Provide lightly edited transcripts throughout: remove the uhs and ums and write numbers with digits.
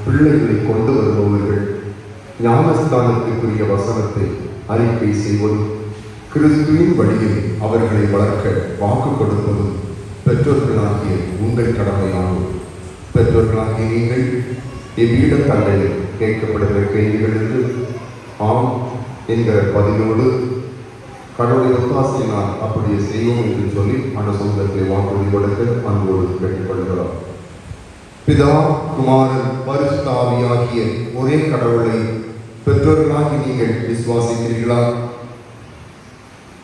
பிள்ளைகளை கொண்டு வருபவர்கள் ஞானஸ்தானத்திற்குரிய வசனத்தை அறிக்கை செய்வதும் கிறிஸ்துவின் வழியில் அவர்களை வளர்க்க வாக்கு கொடுப்பதும் பெற்றோர்களாகிய உங்கள் கடமையாகும். பெற்றோர்களாகிய நீங்கள் இவ்விட தங்களில் கேட்கப்படுகிற கேள்விகளுக்கு ஆம் என்கிற பதிலோடு கடவுளை ஒத்தாசையினால் அப்படியே செய்வோம் என்று சொல்லி அனுசந்தத்தை வாக்குறுதி கொடுக்க அன்போடு கேட்டுக்கொள்கிறோம். பிதா, குமாரன், பரிசுத்த ஆவியாகிய ஒரே கடவுளை பெற்றோர்களாகி நீங்கள் விசுவாசிக்கிறீர்களா?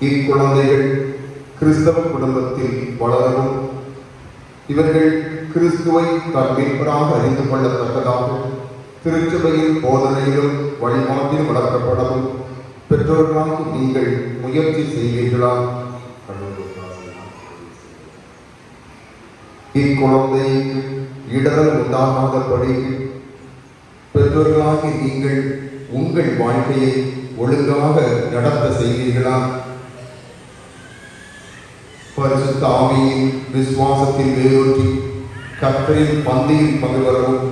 இக்குழந்தைகள் கிறிஸ்தவ குடும்பத்தில் வளரவும் இவர்கள் கிறிஸ்துவை தன் மீட்பராக அறிந்து கொள்ளத்தக்கதாக திருச்சபையின் போதனையிலும் வழிபாட்டில் வளர்க்கப்படவும் பெற்றோர்களாக நீங்கள் முயற்சி செய்வீர்களா? இக்குழந்தைக்கு இடரல் உண்டாகாதபடி பெற்றோர்களாக நீங்கள் உங்கள் வாழ்க்கையை ஒழுங்காக நடத்த செய்வீர்களா? பரிசுத்த ஆவியின் விசுவாசத்தில் வேரூன்றி கர்த்தரின் பந்தியில் பங்கு வரவும்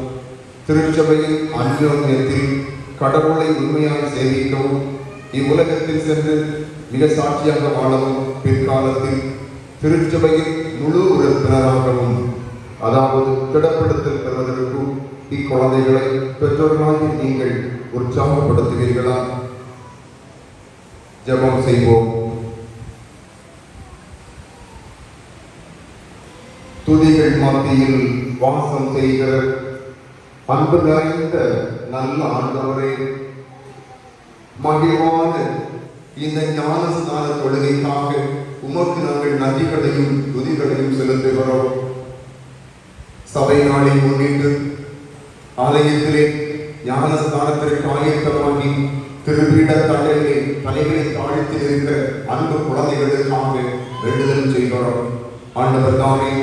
திருச்சபையின் அன்யோன்யத்தில் கடவுளை உண்மையாக சேவிக்கவும் இவ்வுலகத்தில் சென்று மிக சாட்சியாக வாழவும் பிற்காலத்தில் திருச்சபையின் முழு உறுப்பினராகவும் அதாவது திடப்படுத்தல் பெறுவதற்கும் இக்குழந்தைகளை பெற்றோர்களாக நீங்கள் உற்சாகப்படுத்துவீர்களா? ஜெபம் செய்வோம். துதிகள் மத்தியில் வாசம் செய்கிற அன்பு நிறைந்த நல்ல ஆண்டவரே, மகிழ்வான இந்த ஞானஸ்நான தொழுகைக்காக உமக்கு நாங்கள் நன்றிகளையும் துதிகளையும் செலுத்துகிறோம். சபை நாளை முன்னிட்டு ஆலயத்திலே ஞானஸ்தானத்திற்கு ஆயத்தமாகி திருப்பீட தண்டனை தலைகளை தாழ்த்தி இருக்கிற அன்பு குழந்தைகளுக்காக வேண்டுதல் செய்கிறோம். ஆண்டவர் தாமே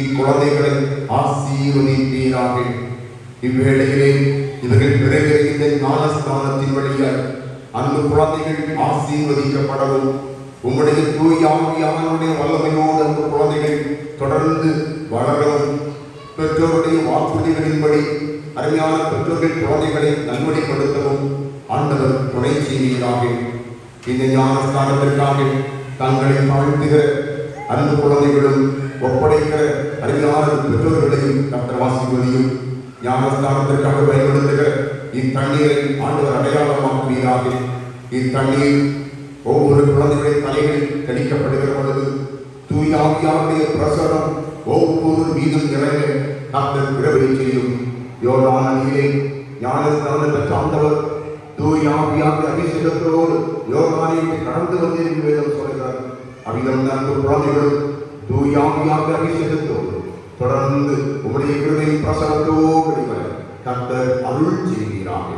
இக்குழந்தைகளை ஆசீர்வதிப்பீராக. இவ்வேளையிலே இவர்கள் பிறகு இந்த ஞானஸ்தானத்தின் வழியால் அன்பு குழந்தைகள் ஆசீர்வதிக்கப்படவும் உங்களுடைய தூயாவியானுடைய வல்லமையோடு அன்பு குழந்தைகள் தொடர்ந்து வளரவும் பெற்றோருடைய வாக்குறுதிகளின்படி அருமையான பெற்றோர்கள் குழந்தைகளை நல்வழிப்படுத்தவும் ஆண்டவர் துணை செய்வீராக. இந்த ஞானஸ்தானத்திற்காக தங்களை தாழ்த்துகிற அன்பு குழந்தைகளும் ஒப்படைக்கிற அருமையான பெற்றோர்களையும் கர்த்தர் ஆசீர்வதியும். ஞானஸ்தானத்திற்காக பயன்படுத்துகிற இத்தண்ணீரை ஆண்டவர் அடையாளமாக்குவீராக. இத்தண்ணீர் ஒவ்வொரு குழந்தைகளின் தலைகளில் தெளிக்கப்படுகிற பொழுது தூயாவியாருடைய பிரசனம் ஒவ்வொரு மீதும் இறங்க கர்த்தர் கிருபை செய்யும். யோர்தான் நதியிலே ஞானஸ்நானம் பெற்ற ஆண்டவர் தூயாவியாருடைய அபிஷேகத்தோடு யோர்தானை கடந்து வந்திருக்கும் வேதம் சொல்கிறார். அவ்விதம் அன்பு குழந்தைகளும் தூயாவியாருடைய அபிஷேகத்தோடு தொடர்ந்து உங்களுடைய கிருபையின் பிரசனத்தோடு கர்த்தர் அருள் செய்கிறாக.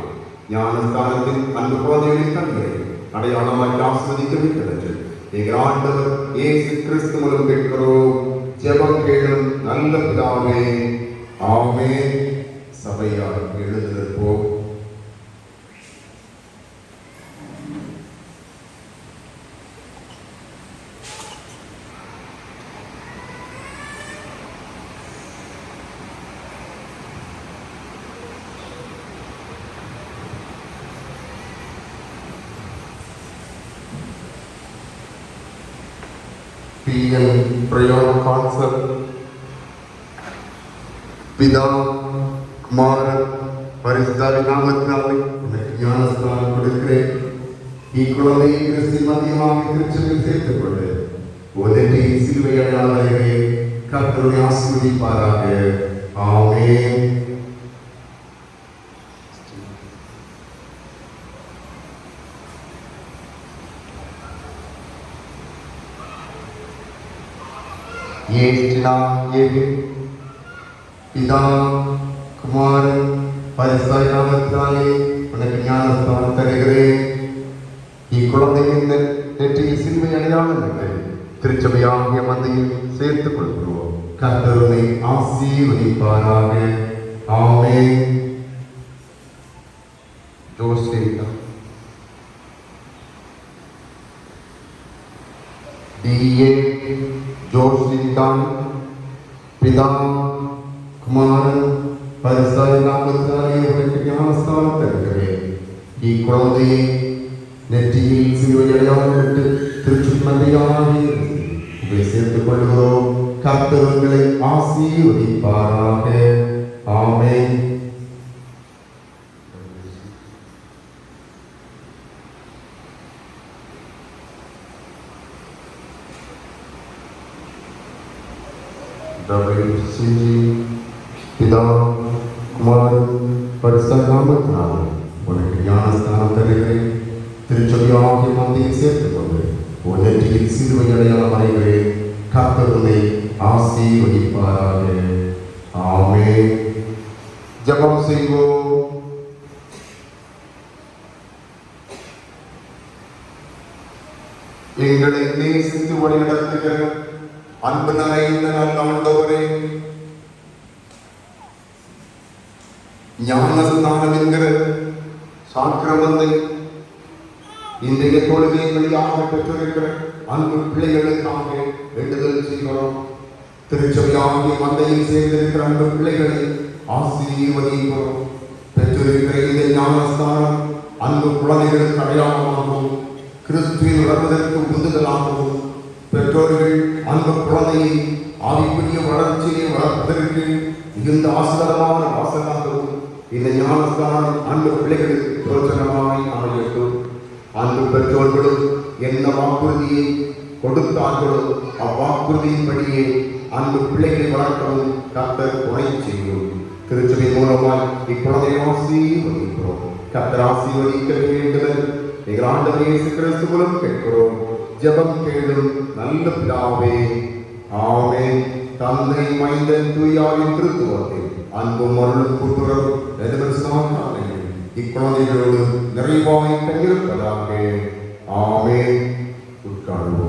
ஞானஸ்தானத்தின் அன்பு குழந்தைகளின் கண்களை அடையாளமாய் ஆஸ்வதிக்க விட்டது. எங்கள் ஆண்டவர் இயேசு கிறிஸ்து மூலம் கேட்கிறோம். ஜெபம் கேளும் நல்ல பிதாவே, ஆமென். சபையார் எழுந்திருப்போம். प्रयोग कांसेप्ट पिता कुमार परिस्तावी नामत्नावे ஞானஸ்நானம் கொடுக்கிறேன். இக்குழந்தை கிறிஸ்துவின் மத்தியமாக திருச்சபையில் சேர்த்துக் கொண்டு உதவி சிலுவை அடையாளங்களை கர்த்தருடைய ஆசீர்வதிப்பாராக. ஆமென். पिता कुमार परिस्तावी नामत्नाले உனக்கு ஞானஸ்நானம் தருகிறேன். இக்குழந்தையின் நெற்றியில் சிலுவை அடையாளங்களை திருச்சபையாகிய மத்தியில் சேர்த்துக் கொள்கிறோம். கர்த்தரை ஆசீர்வதிப்பாராக. ஆமென். ஜோசேஃப் டிஏ ஜோசிதான் பிதா குமாரன் பரிசுத்த நாமத்தாலே இக்குழந்தையை நெற்றியில் சிறுவையடையாளமிட்டு திருச்சுமந்தையாகி சேர்த்துக் கொள்கிறோம். கர்த்தர்களை ஆசீர்வதிப்பாராக. ஆமென். பிதா குமாரன் பரிசுத்தநாமத்தினால் உனக்கு ஞானஸ்தானம் தருகிறேன். திருச்சபையாகிய மந்தையை சேர்த்துக் கொண்டு உன் நெற்றியில் சிலுவை அடையாளம் அடைகிறேன். கர்த்தர் உன்னை ஆசீர்வதிப்பாராக. ஆமென். ஜெபம் செய்வோம். எங்களை நேசித்து வழிநடத்துகிற அன்பு நிறைந்த நல்ல ஆண்டவரே, ஞானஸ்நானம் என்கிற சாக்கிரமத்தை இன்றைய தொழுகை வழியாக பெற்றிருக்கிற அன்பு பிள்ளைகளுக்காக வேண்டுதல் செய்கிறோம். திருச்சபையாகிய மந்தையில் சேர்ந்திருக்கிற அன்பு பிள்ளைகளை ஆசீர்வதிக்கிறோம். பெற்றிருக்கிற இந்த ஞானஸ்தானம் அன்பு குழந்தைகளுக்கு அடையாளமாகவும் கிறிஸ்துவில் வளர்வதற்கு உந்துதலாகவும் பெற்றோர்கள் அந்த குழந்தையை ஆவிக்குரிய வளர்ச்சியை வளர்ப்பதற்கு மிகுந்த ஆசீர்வாதமான வாசலாகவும் இந்த ஞானஸ்தானம் அன்பு பிள்ளைகளுக்கு பிரோஜனமாய் அமையட்டும். அன்பு பெற்றோர்களும் என்ன வாக்குறுதியை கொடுத்தார்களோ அவ்வாக்குறுதியின்படியே அன்பு பிள்ளைகளை வளர்க்கவும் கர்த்தர் துணை செய்யும். திருச்சபை மூலமாய் இக்குழந்தையை ஆசீர்வதிக்கிறோம். கர்த்தர் ஆசீர்வதிக்க வேண்டுதல் எங்கள் ஆண்டவர் இயேசு கிறிஸ்து மூலம் கேட்கிறோம். ஜெபம் கேளும் நல்ல பிதாவே. ஆமென். தந்தை மைந்தன் தூயாவின் திருத்துவத்தில் அன்பும் அருளும் கூட்டுறவும் இக்குழந்தைகளோடு நிறைவாய் தங்கியிருப்பதாக. ஆமென். உட்கார்ந்து